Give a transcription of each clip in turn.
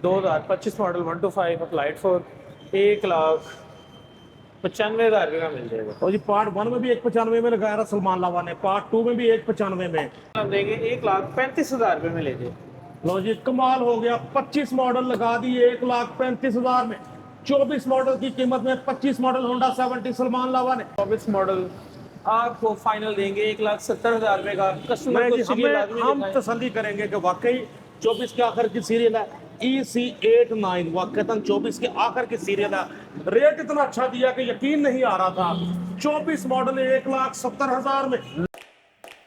2025 model 125 applied for 1,95,000 का मिल जाएगा। और जी पार्ट 1 में भी 195 में लगाया था सलमान लावा ने, पार्ट 2 में भी 195 में। हम देंगे 1,35,000 में लेंगे। लो जी कमाल हो गया, 25 मॉडल लगा दिए 1,35,000 में। 24 मॉडल की कीमत में 25 मॉडल होंडा 70 सलमान लावा ने। 24 मॉडल आपको फाइनल देंगे 1,70,000 रुपए का। कस्टमर को हमें हम तसल्ली करेंगे कि वाकई 24 के आखिर की सीरियल है EC89, वाकई 24 के आखिर की सीरियल है। रेट इतना अच्छा दिया कि यकीन नहीं आ रहा था। 24 मॉडल 1,70,000 में।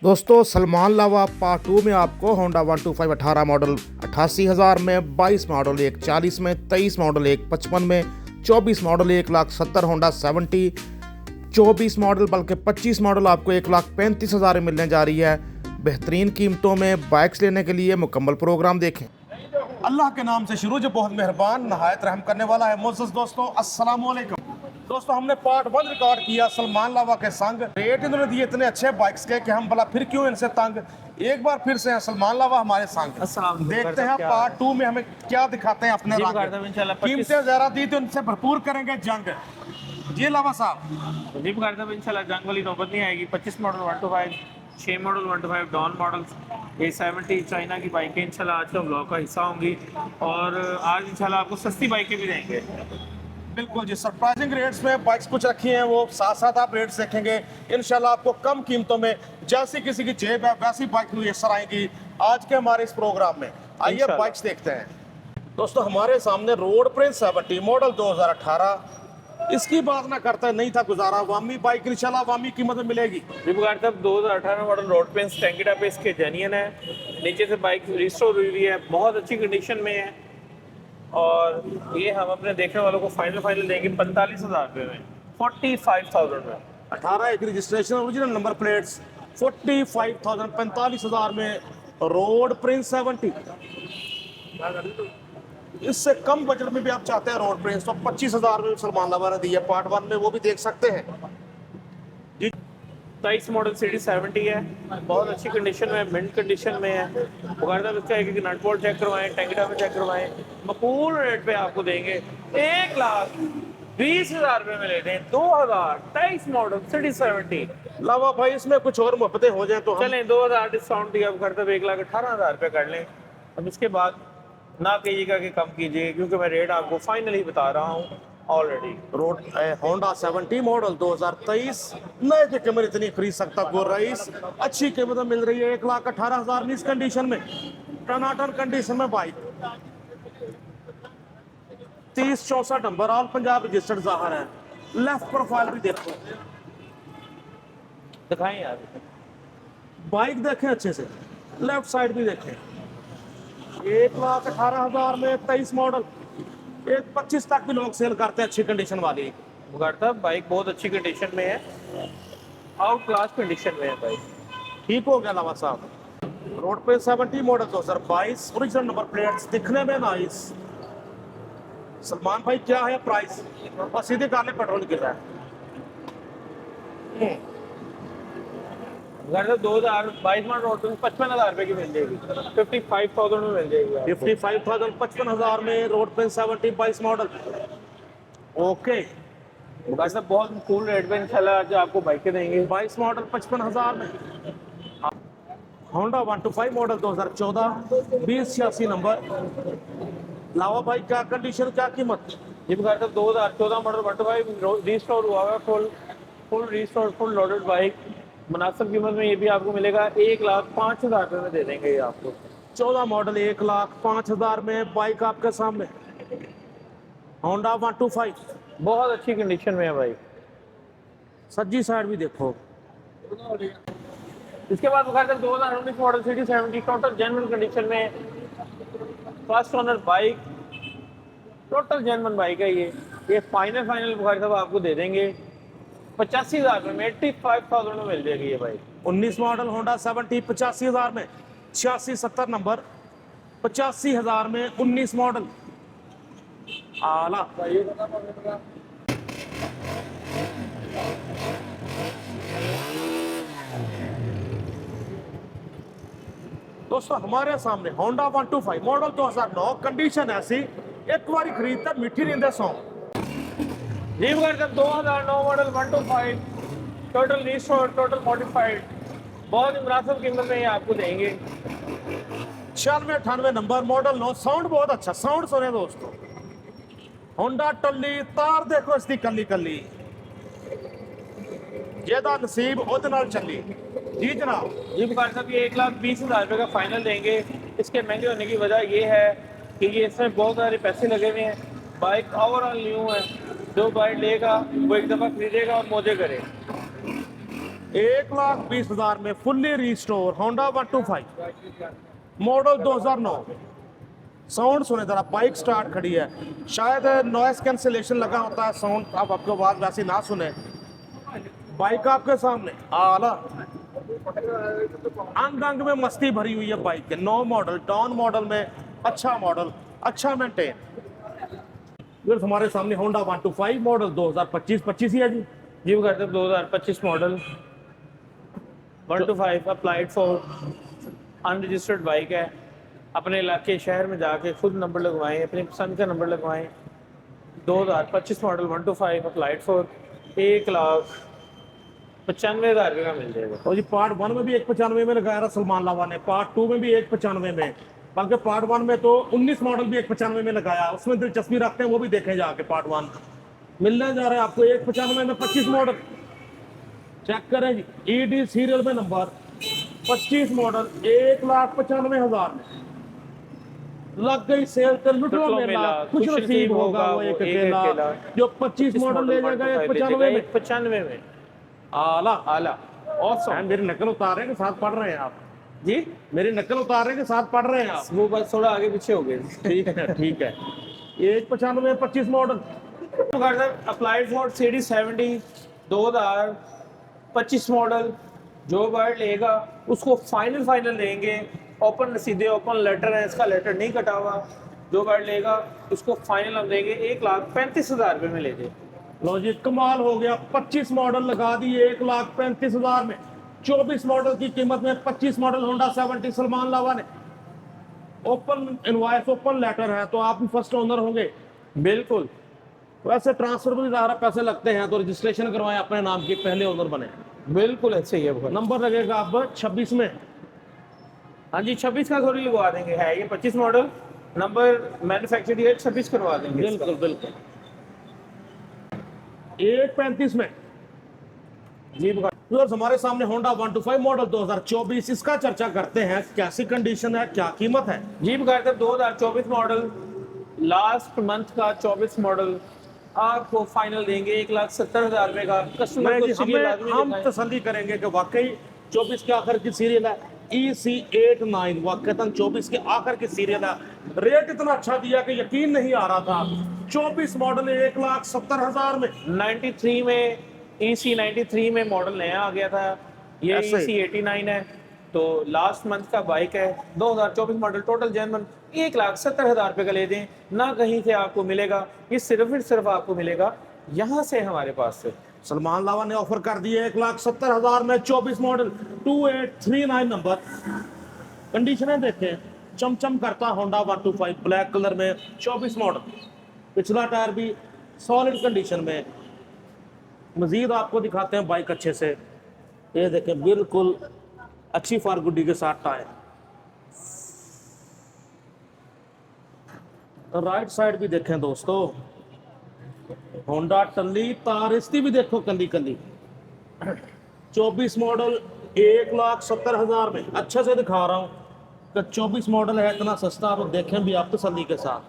दोस्तों सलमान लावा पार्ट 2 में आपको होंडा 125 18 मॉडल 88,000 में, 22 मॉडल 140 में, 23 मॉडल 155 में, 24 मॉडल 1,70,000 होंडा 70, 24 मॉडल बल्कि 25 मॉडल आपको 1,35,000 में मिलने जा रही है। बेहतरीन कीमतों में बाइक्स लेने के लिए मुकम्मल प्रोग्राम देखें। अल्लाह के नाम से शुरू, जो बहुत मेहरबान नहायत रहम करने वाला है। मोअज़्ज़ज़ दोस्तों अस्सलाम वालेकुम। दोस्तों हमने पार्ट 1 रिकॉर्ड किया सलमान लावा के संग। रेट इन्होंने दिए इतने अच्छे बाइक्स के कि हम भला फिर क्यों इनसे तंग। एक बार फिर से हैं सलमान लावा हमारे संग। देखते हैं पार्ट 2 में हमें क्या दिखाते हैं अपने रंग। कीमतें ज़रा दी तो उनसे भरपूर करेंगे जंग। जी लावा साहब। जीप गाड़ी में इंशाल्लाह जंग वाली नौबत नहीं आएगी। 25 model 125, 6 model 125 Dawn model, A70 China की बाइकें इंशाल्लाह आज का ब्लॉग का हिस्सा होंगी। और आज इंशाल्लाह आपको सस्ती बाइकें भी देंगे। बिल्कुल जी, सरप्राइजिंग रेट्स में बाइक्स कुछ रखी हैं, वो साथ साथ आप रेट्स देखेंगे। इंशाल्लाह आपको कम कीमतों में जैसी किसी की जेब है वैसी बाइक मुयसर आएंगी आज के हमारे इस प्रोग्राम में। आइए बाइक्स देखते हैं। दोस्तों हमारे सामने रोड प्रिंस 70 मॉडल 2018, इसकी बात ना करता नहीं था गुजारा। वामी बाइक इंशाल्लाह वामी कीमत में मिलेगी। रिबुगार्ड साहब 2018 मॉडल रोड पेंस टैंकिटा पे इसके जेन्युइन है। नीचे से बाइक रिस्टोर हुई है, बहुत अच्छी कंडीशन में है। और ये हम अपने देखने वालों को फाइनल देंगे 45,000 रुपये में, 45,000 में। 18 एक रजिस्ट्रेशन ओरिजिनल नंबर प्लेट्स 45,000 45,000 में रोड प्रिंस 70। इससे कम बजट में भी आप चाहते हैं रोड प्रिंस तो 25,000 में सलमान लावा ने दी है। पार्ट 1 में वो भी देख सकते हैं जी। 23 मॉडल सिटी 70 है, बहुत अच्छी कंडीशन में, मिंट कंडीशन में है। बुगार्दा इसका एक नट बोल्ट चेक करवाएं, टैंकिटा में चेक करवाएं, मकबूल रेट पे आपको देंगे 1,20,000 रुपये में ले दें। 2023 मॉडल सिटी 70। लावा भाई इसमें कुछ और मोहब्बतें हो जाए तो चलें 2,000 डिस्काउंट दिया करते 1,18,000 रुपये कर लें। अब इसके बाद ना कहिएगा कि कम कीजिए, क्योंकि मैं रेट आपको फाइनल ही बता रहा हूँ ऑलरेडी। रोड होंडा 70 मॉडल 2023 नए की कीमत इतनी खरीद सकता को रईस, अच्छी कीमत में मिल रही है 1,18,000 में। इस कंडीशन में टनाटन कंडीशन में bike 3064 number all Punjab registered ज़ाहिर है। लेफ्ट प्रोफाइल भी देखो, दिखाएं यार, बाइक देखें अच्छे से, लेफ्ट साइड भी देखें। 1,18,000 में 23 मॉडल 1,25 तक भी लोग सेल करते हैं अच्छी कंडीशन वाली। बुगार्दा बाइक बहुत अच्छी कंडीशन में है, आउट क्लास कंडीशन में है बाइक। ठीक हो गया लावा साहब। रोड पे 70 मॉडल 2022 ओरिजिनल नंबर प्लेट्स दिखने में नाइस। सलमान भाई क्या है प्राइस, और सीधे गाने पेट्रोल गिर रहा है। 2022 मॉडल रोड पे 55,000 रुपये की मिल जाएगी, 55,000 में मिल जाएगी। 55,000 55,000 में रोड पे 70 22 मॉडल। ओके बुगार्दा बहुत कूल रेट पे इंशाल्लाह आज आपको बाइकें देंगे। 22 मॉडल 55,000 में। Honda 125 model 2014 2086 number. लावा भाई क्या कंडीशन क्या कीमत। ये बुगार्दा 2014 मॉडल 125 रिस्टोर हुआ है, full restore full loaded bike. मुनासिब कीमत में ये भी आपको मिलेगा 1,05,000 रुपये में दे देंगे ये आपको। 14 मॉडल 1,05,000 में बाइक आपके सामने। होंडा 125 बहुत अच्छी कंडीशन में है भाई, सज्जी साइड भी देखो। इसके बाद बुखार 2019 model city 70 total genuine condition में, first owner bike, total genuine bike है ये फाइनल बुखार साहब आपको दे देंगे 85,000 में, 85,000 में मिल जाएगी ये बाइक। 19 मॉडल होंडा 70 85,000 में, 8670 नंबर 85,000 में 19 मॉडल आला। दोस्तों हमारे सामने होंडा 125 मॉडल 2009 कंडीशन ऐसी एक बार खरीदता मीठी नींदे सौ। जी कर 2009 model 125 total restore total modified बहुत ही मुनासिब कीमत में ये आपको देंगे। 9698 नंबर मॉडल 9 साउंड बहुत अच्छा साउंड सुने दोस्तों। होंडा टल्ली तार देखो इसकी कली कली जेदा नसीब ओदे नाल चली। जी जनाब। जी बुखार साहब ये 1,20,000 रुपये का फाइनल देंगे। इसके महंगे होने की वजह ये है कि ये इसमें बहुत सारे पैसे लगे हुए हैं। बाइक ओवरऑल न्यू है। जो बाइक लेगा वो एक दफ़ा खरीदेगा और मौजे करे। 1,20,000 में fully restore Honda 125 model 2009 sound सुने जरा बाइक स्टार्ट खड़ी है। शायद नॉइस कैंसिलेशन लगा होता है साउंड आप आपको आवाज वैसी ना सुने। बाइक आपके सामने आला अंग अंग में मस्ती भरी हुई है बाइक के। 9 मॉडल टाउन मॉडल में अच्छा मॉडल अच्छा मेंटेन। फिर हमारे सामने होंडा 125 मॉडल 2025 ही है जी। जी बुखार साहब 2025 model 125 applied for unregistered bike है। अपने इलाके शहर में जाके खुद नंबर लगवाएं, अपनी पसंद का नंबर लगवाएं। 2025 मॉडल 125 अप्लाइड फॉर 1,95,000 रुपये का मिल जाएगा। और जी पार्ट 1 में भी 195 में लगाया था सलमान लावा ने, पार्ट 2 में भी 195 में, बल्कि पार्ट 1 में तो 19 मॉडल भी 195 में लगाया। उसमें दिलचस्पी रखते हैं वो भी देखें जाके। पार्ट 1 मिलने जा रहा है आपको 195 में 25 मॉडल। चेक करें जी ईडी सीरियल में नंबर 25 मॉडल 1,95,000 में लग गई सेल तो लुटो मेला खुश नसीब होगा वो एक अकेला जो 25 मॉडल ले जाएगा 195 में। आला आला ऑसम। मेरी नकल उतारे के साथ पढ़ रहे हैं आप जी। मेरी नकल उतारे के साथ पढ़ रहे हैं आप। वो बस थोड़ा आगे पीछे हो गए। ठीक है ठीक है। 195 25 model applied for CD 70 2025 model. जो बाइक लेगा उसको फाइनल देंगे। ओपन सीधे ओपन लेटर है, इसका लेटर नहीं कटा हुआ। जो बाइक लेगा उसको फाइनल हम देंगे 1,35,000 रुपये में ले जाए। लो जी कमाल हो गया। 25 मॉडल लगा दिए 1,35,000 में। 24 मॉडल की कीमत में 25 मॉडल होंडा 70 सलमान लावा ने। ओपन इनवॉइस ओपन लेटर है तो आप भी फर्स्ट ओनर होंगे। बिल्कुल। वैसे ट्रांसफर में ज़्यादा पैसे लगते हैं तो रजिस्ट्रेशन करवाएं अपने नाम के, पहले ओनर बने। बिल्कुल ऐसे ही है। नंबर लगेगा अब 26 में। हाँ जी 26 का थोड़ी लगवा देंगे। है ये 25 मॉडल नंबर मैन्युफैक्चर ईयर 26 करवा देंगे। बिल्कुल बिल्कुल। 1,35 में जी बुखार हमारे सामने होंडा 125 मॉडल 2024 इसका चर्चा करते हैं। कैसी कंडीशन है क्या कीमत है। जी बुखार साहब 2024 मॉडल लास्ट मंथ का 24 मॉडल आपको फाइनल देंगे 1,70,000 रुपये का। कस्टमर को हम तसल्ली करेंगे कि वाकई 24 के आखिर की सीरियल है EC89 वाकई 24 के आखिर की सीरियल है। रेट इतना अच्छा दिया कि यकीन नहीं आ रहा था। 24 मॉडल 1,70,000 में 93 में EC93 में मॉडल नया आ गया था। ये EC89 है तो लास्ट मंथ का बाइक है। 2024 मॉडल टोटल जेन्युइन 1,70,000 रुपये का ले दें ना कहीं से आपको मिलेगा। ये सिर्फ आपको मिलेगा यहाँ से हमारे पास से। सलमान लावा ने ऑफर कर दिए 1,70,000 में 24 मॉडल 2839 नंबर। कंडीशनें देखें चमचम करता होंडा 125 ब्लैक कलर में 24 मॉडल। पिछला टायर भी सॉलिड कंडीशन में। मजीद आपको दिखाते हैं बाइक अच्छे से। ये देखें बिल्कुल अच्छी फारगुडी के साथ टायर। राइट साइड भी देखें दोस्तों होंडा टल्ली तार इसकी भी देखो कली कली। 24 मॉडल 1,70,000 में अच्छे से दिखा रहा हूँ कि 24 मॉडल है इतना सस्ता। तो देखें भी आप तसल्ली के साथ।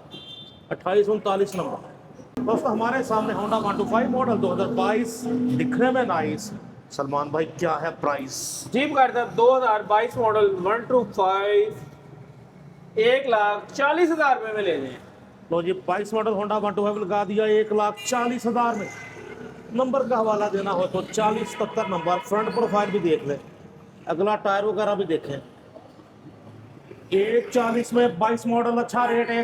2839 नंबर। दोस्तों हमारे सामने होंडा 125 मॉडल 2022 दिखने में नाइस। सलमान भाई क्या है प्राइस। जी बुखार साहब 2022 मॉडल 125 1,40,000 रुपये में ले लें। लो जी 22 मॉडल होंडा 125 लगा दिया 1,40,000 में। नंबर का हवाला देना हो तो 40-70 नंबर। फ्रंट प्रोफाइल भी देख लें, अगला टायर वगैरह भी देखें। 1,40 में 22 मॉडल अच्छा रेट है।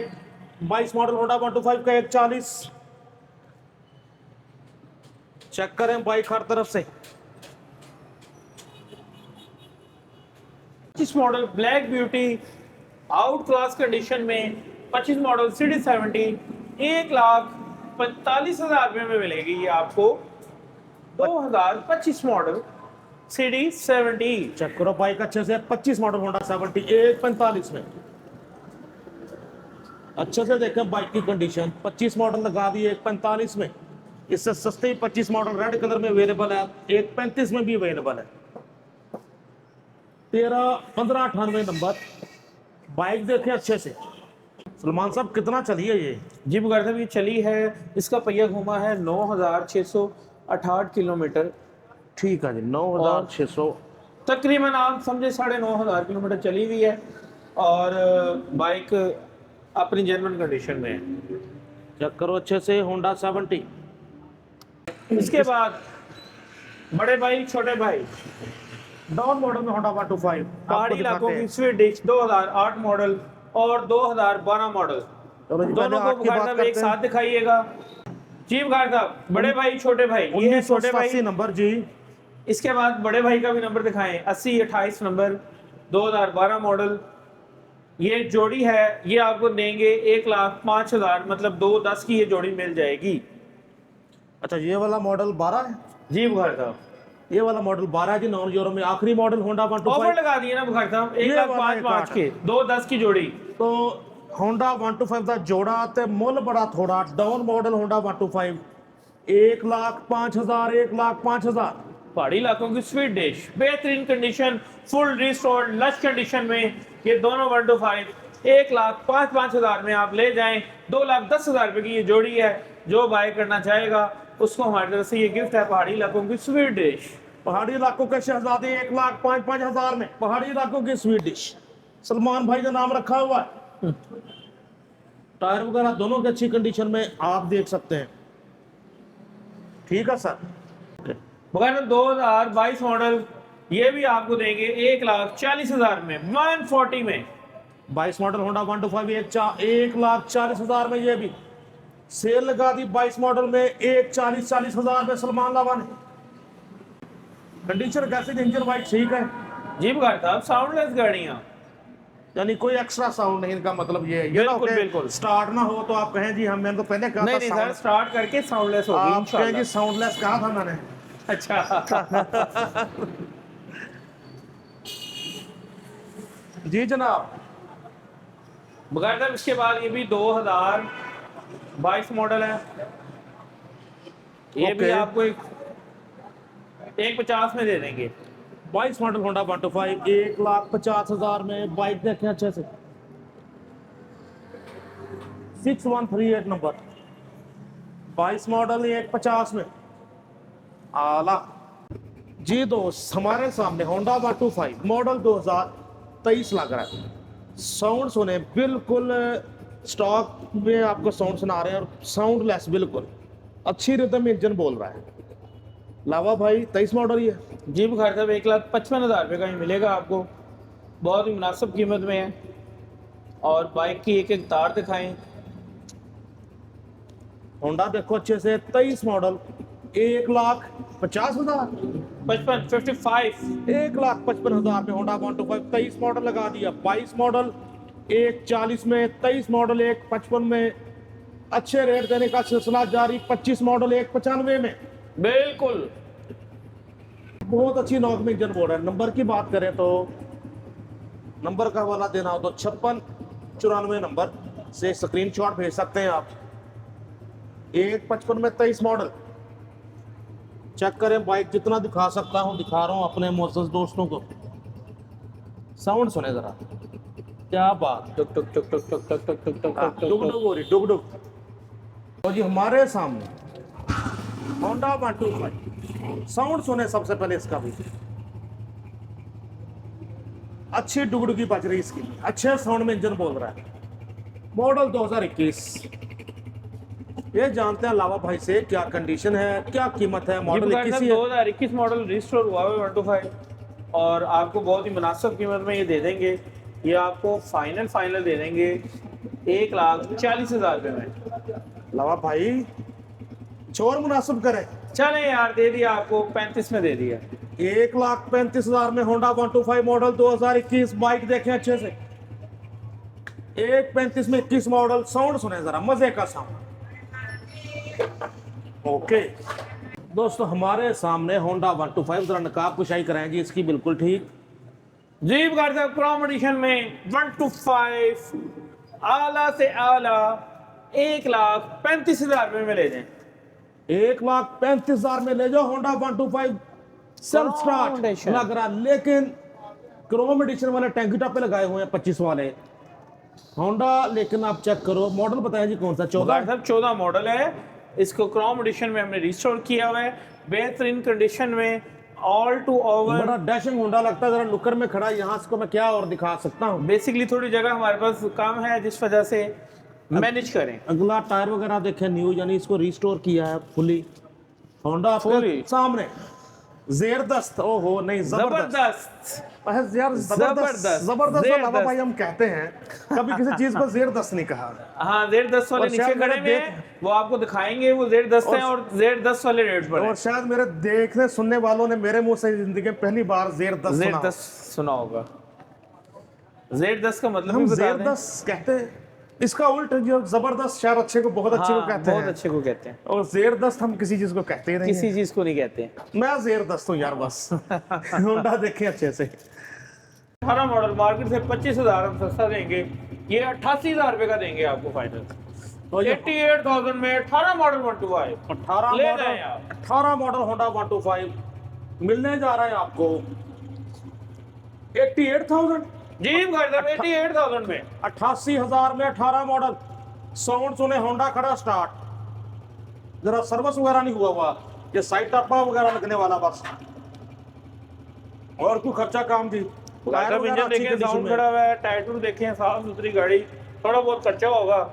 22 मॉडल होंडा 125 का 1,40। चेक करें बाइक हर तरफ से। 25 model black beauty out class condition में 25 मॉडल CD70 1,45,000 रुपये में मिलेगी ये आपको 2025 मॉडल CD70। चेक करो बाइक अच्छे से, 25 मॉडल होंडा 70 1,45 में। अच्छे से देखें बाइक की कंडीशन, 25 मॉडल लगा दी 1,45 में। इससे सस्ते 25 मॉडल रेड कलर में अवेलेबल है, 1,35 में भी अवेलेबल है। 13,15,98 नंबर बाइक देखें अच्छे से। सलमान साहब कितना चली है ये? जी बुखारी साहब ये चली है, इसका पहिया घुमा है 9,668 किलोमीटर। ठीक है जी, 9,600 तकरीबन आप समझे 9,500 किलोमीटर चली हुई है और बाइक अपनी जेन्युइन कंडीशन में है। चेक करो अच्छे से होंडा 70। इसके बाद बड़े भाई छोटे भाई डाउन मॉडल में होंडा 125 पहाड़ी इलाकों की स्वीडिश 2008 मॉडल और 2012 मॉडल दोनों को बुखारी साहब एक साथ दिखाइएगा। जी बुखारी साहब, बड़े भाई छोटे भाई, ये है छोटे भाई नंबर जी। इसके बाद बड़े भाई का भी नंबर दिखाएं, 8028 नंबर 2012 मॉडल। ये जोड़ी है, ये आपको देंगे 1,05,000, मतलब 2,10 की ये जोड़ी मिल जाएगी। अच्छा ये वाला मॉडल 12 है जी बुखारी साहब, ये वाला मॉडल 12 है जी, 9 यूरो में। आखिरी मॉडल होंडा 125 ऑफर लगा दिए ना बुखारी साहब, 1,05,500 के 2,10 की जोड़ी। तो होंडा 125 का जोड़ा ते मुल बड़ा थोड़ा। Down model Honda 125 1,05,000 1,05,000। पहाड़ी इलाकों की स्वीट डिश बेहतरीन condition, full restored lush condition में ये दोनों 125 1,05,500 में आप ले जाएं। 2,10,000 रुपए की ये जोड़ी है। जो बाय करना चाहेगा उसको हमारी तरफ से ये गिफ्ट है पहाड़ी इलाकों की स्वीट डिश। पहाड़ी इलाकों के शहजादे 1,05,500 में, पहाड़ी इलाकों की स्वीट डिश। सलमान भाई का नाम रखा हुआ है। टायर वगैरह दोनों की अच्छी कंडीशन में आप देख सकते हैं। ठीक है सर। बगैर 2022 मॉडल ये भी आपको देंगे 1,40,000 में 140 में। 22 मॉडल होंडा 125 1,40,000 में। ये भी सेल लगा दी 22 मॉडल में 1,40,000 में सलमान लावा ने। कंडीशन कैसी? इंजन वाइट ठीक है जी बुखारी साहब, साउंडलेस गाड़ियाँ, यानी कोई एक्स्ट्रा साउंड नहीं। इनका मतलब ये है, बिल्कुल बिल्कुल। स्टार्ट ना हो तो आप कहें जी हम, मैंने तो पहले कहा नहीं था सर, स्टार्ट करके साउंडलेस होगी आप कहें इंशाल्लाह। जी साउंडलेस कहा था मैंने। अच्छा जी जनाब। बुखारी साहब इसके बाद ये भी 2022 मॉडल है। ये भी आपको 1,50 में दे देंगे। 22 मॉडल होंडा 125 1,50,000 में। बाइक देखें अच्छे से, 6138 नंबर, 22 मॉडल 1,50 में। आला जी दोस्त, हमारे सामने होंडा 125 मॉडल 2023 लग रहा है। साउंड सुने, बिल्कुल स्टॉक में आपको साउंड सुना रहे हैं और साउंड लेस, बिल्कुल अच्छी रिदम इंजन बोल रहा है। लावा भाई 23 मॉडल ही है जी बुखारी साहब, 1,55,000 रुपये का ही मिलेगा आपको, बहुत ही मुनासिब कीमत में है। और बाइक की एक एक तार दिखाएं। होंडा देखो अच्छे से, 23 मॉडल 1,50,000 55 1,55,000 में होंडा 125 23 मॉडल लगा दिया। 22 मॉडल 1,40 में, 23 मॉडल 1,55 में। अच्छे रेट देने का सिलसिला जारी। 25 मॉडल 1,95 में। बिल्कुल बहुत अच्छी नॉक में इंजन बोर्ड है। नंबर की बात करें तो नंबर का हवाला देना हो तो 5694 नंबर से स्क्रीनशॉट भेज सकते हैं आप। 1,55 में 23 मॉडल। चेक करें बाइक, जितना दिखा सकता हूं दिखा रहा हूं अपने मोअज़्ज़ज़ दोस्तों को। साउंड सुने जरा, क्या बात। टुक टुक टुक टुक टुक टुक टुक टुक टुक टुक डुग डुग हो रही, डुग डुग। तो जी हमारे सामने होंडा 125, साउंड सुने सबसे पहले इसका भी। अच्छी डुगडुगी बज रही इसकी, अच्छे साउंड में इंजन बोल रहा है। मॉडल 2021। ये जानते हैं लावा भाई से क्या कंडीशन है, क्या कीमत है। मॉडल 2021 मॉडल रिस्टोर हुआ है 125 और आपको बहुत ही मुनासिब कीमत में ये दे देंगे। ये आपको फाइनल दे देंगे 1,40,000 रुपये में। लावा भाई छोर मुनासिब करें। चले यार, दे दिया आपको 35 में दे दिया। 1,35,000 में होंडा 125 मॉडल 2021 बाइक देखें अच्छे से। 1,35 में 21 मॉडल। साउंड सुने जरा, मजे का साउंड। ओके दोस्तों, हमारे सामने होंडा 125, जरा नकाब कुशाई कराएं जी इसकी, बिल्कुल ठीक। जीप कार साहब क्रोम एडिशन में 125 आला से आला 1,35,000 में ले जाएं। 1,35,000 में ले जाओ होंडा 125 सेल्फ स्टार्ट edition। लग रहा, लेकिन क्रोम एडिशन वाले टैंकी टॉप पे लगाए हुए हैं 25 वाले होंडा। लेकिन आप चेक करो, मॉडल बताएं जी कौन सा? 14 साहब 14 मॉडल है। इसको क्रोम एडिशन में हमने रिस्टोर किया हुआ है, बेहतरीन कंडीशन में, ऑल टू ओवर। बड़ा डैशिंग होंडा लगता है। जरा नुक्कर में खड़ा, यहाँ इसको मैं क्या और दिखा सकता हूँ। बेसिकली थोड़ी जगह हमारे पास कम है, जिस वजह से मैनेज करें। अगला टायर वगैरह देखें न्यू, यानी इसको रिस्टोर किया है फुली। होंडा आपके Fully। सामने जबरदस्त। ओहो नहीं, जबरदस्त यार, जबरदस्त जबरदस्त। अलावा भाई हम कहते हैं, कभी किसी चीज को जबरदस्त नहीं कहा। हाँ, Z10 वाले और नीचे शायद खड़े मेरे हुए हैं, वो आपको दिखाएंगे। वो Z10 हैं और Z10 वाले रेट पर और शायद मेरे देखने सुनने वालों ने मेरे मुंह से जिंदगी में पहली बार जबरदस्त सुना। Z10 सुना होगा। Z10 का मतलब हम भी बता दें। जबरदस्त कहते हैं, इसका उल्ट जो जबरदस्त शायद अच्छे को बहुत अच्छे को हाँ, कहते बहुत हैं, अच्छे को कहते हैं। और जबरदस्त हम किसी चीज को कहते ही नहीं किसी हैं। चीज को नहीं कहते हैं। मैं जबरदस्त हूँ यार, बस होंडा देखें अच्छे से। 18 मॉडल मार्केट से 25,000 हम सस्ता देंगे, ये 88,000 रुपए का देंगे आपको फाइनल। तो ये 88,000 में 18 मॉडल 125 18 ले मॉडल, जाएं आप। 18 मॉडल होंडा 125 मिलने जा रहा है आपको 88,000। जी कर दो 88,000 में। 88,000 में 18 मॉडल। साउंड सुने, होंडा खड़ा स्टार्ट। जरा सर्विस वगैरह नहीं हुआ हुआ, ये साइड टप्पा वगैरह लगने वाला बस, और कोई खर्चा काम जी। टायर वगैरह इंजन अच्छी देखें, कंडीशन साउंड में। खड़ा हुआ है, टायर देखें, साफ सुथरी गाड़ी। थोड़ा बहुत खर्चा होगा,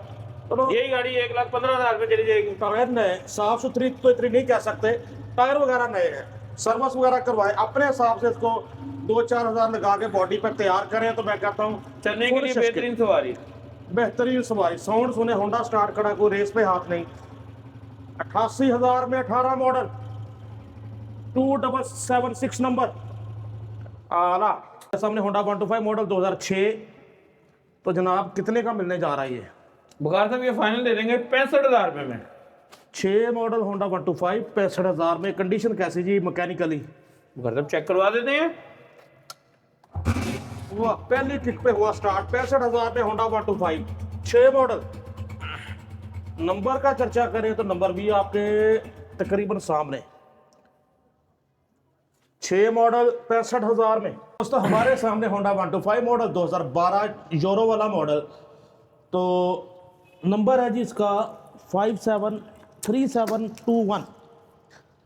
चलो यही गाड़ी 1,15,000 में चली जाएगी। टायर नए, साफ सुथरी तो इतनी नहीं कह सकते, टायर वगैरह नए हैं। सर्विस वगैरह करवाए, अपने हिसाब से इसको 2-4 हज़ार लगा के बॉडी पर तैयार करें तो मैं कहता हूँ चलने के लिए फुल बेहतरीन सवारी। बेहतरीन सवारी। साउंड सुने, होंडा स्टार्ट करा, कोई रेस पे हाथ नहीं। 88,000 में 18 मॉडल 2776 नंबर आला। सामने होंडा 125 मॉडल 2006। तो जनाब कितने का मिलने जा रहा है ये? बुखार साहब ये फाइनल दे देंगे 65,000 रुपए में। 6 मॉडल होंडा 125 65,000 में। कंडीशन कैसी जी मैकेनिकली? बुखार साहब चेक करवा देते हैं। वाह, पहली किक पे हुआ स्टार्ट। 65,000 में होंडा 125 6 मॉडल। नंबर का चर्चा करें तो नंबर भी आपके तकरीबन सामने। 6 मॉडल 65,000 में। दोस्तों हमारे सामने होंडा 125 मॉडल 2012 यूरो वाला मॉडल। तो नंबर है जी इसका 573721।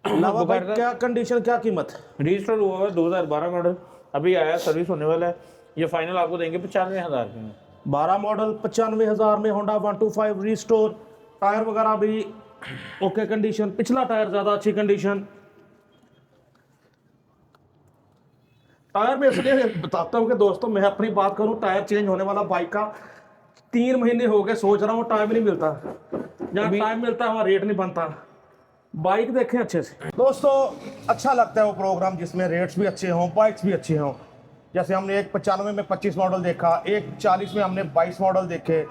लावा भाई, क्या कंडीशन, क्या कीमत? रजिस्टर हुआ है 2012 मॉडल, अभी आया, सर्विस होने वाला है। ये फाइनल आपको देंगे 95,000 रुपये में। 12 मॉडल 95,000 में होंडा 125 रिस्टोर। टायर वगैरह भी ओके कंडीशन, पिछला टायर ज़्यादा अच्छी कंडीशन। टायर में इसलिए बताता हूँ कि दोस्तों मैं अपनी बात करूँ, टायर चेंज होने वाला बाइक का 3 महीने हो गए, सोच रहा हूँ, टाइम नहीं मिलता। जहाँ टाइम मिलता है वहाँ रेट नहीं बनता। बाइक देखें अच्छे से दोस्तों, अच्छा लगता है वो प्रोग्राम जिसमें रेट्स भी अच्छे हों, बाइक्स भी अच्छे हों। जैसे हमने एक 95 में 25 मॉडल देखा, एक 40 में हमने 22 मॉडल देखे,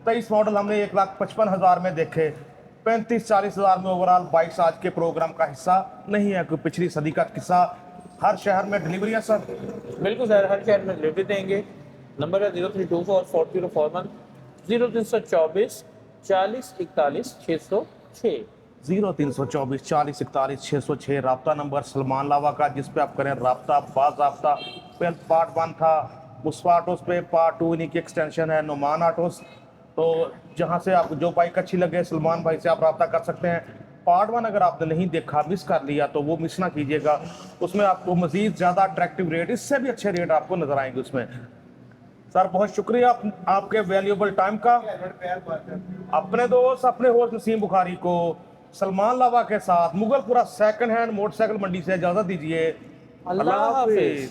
23 मॉडल हमने 1,55,000 में देखे, 35-40,000 में ओवरऑल बाइक्स आज के प्रोग्राम का हिस्सा नहीं है, कोई पिछली सदी का किस्सा। हर शहर में डिलीवरी है सर? बिल्कुल सर, हर शहर में डिलीवरी देंगे। नंबर है 0324 4041 0324 40 41 606 0324 40 41 606 राब्ता नंबर सलमान लावा का, जिस पे आप करें राब्ता बाज़ाब्ता। पार्ट 1 था मुस्फा ऑटोस पे, पार्ट 2 इन्हीं की एक्सटेंशन है नुमान ऑटोस। तो जहां से आपको जो बाइक अच्छी लगे सलमान भाई से आप राब्ता कर सकते हैं। पार्ट 1 अगर आपने नहीं देखा, मिस कर लिया, तो वो मिस ना कीजिएगा। उसमें आपको मज़ीद ज़्यादा अट्रैक्टिव रेट, इससे भी अच्छे रेट आपको नजर आएंगे उसमें। सर बहुत शुक्रिया आपके वैल्यूएबल टाइम का। अपने दोस्त अपने होस्ट नसीम बुखारी को सलमान लावा के साथ मुगलपुरा सेकंड हैंड मोटरसाइकिल मंडी से इजाजत दीजिए। अल्लाह हाफिज।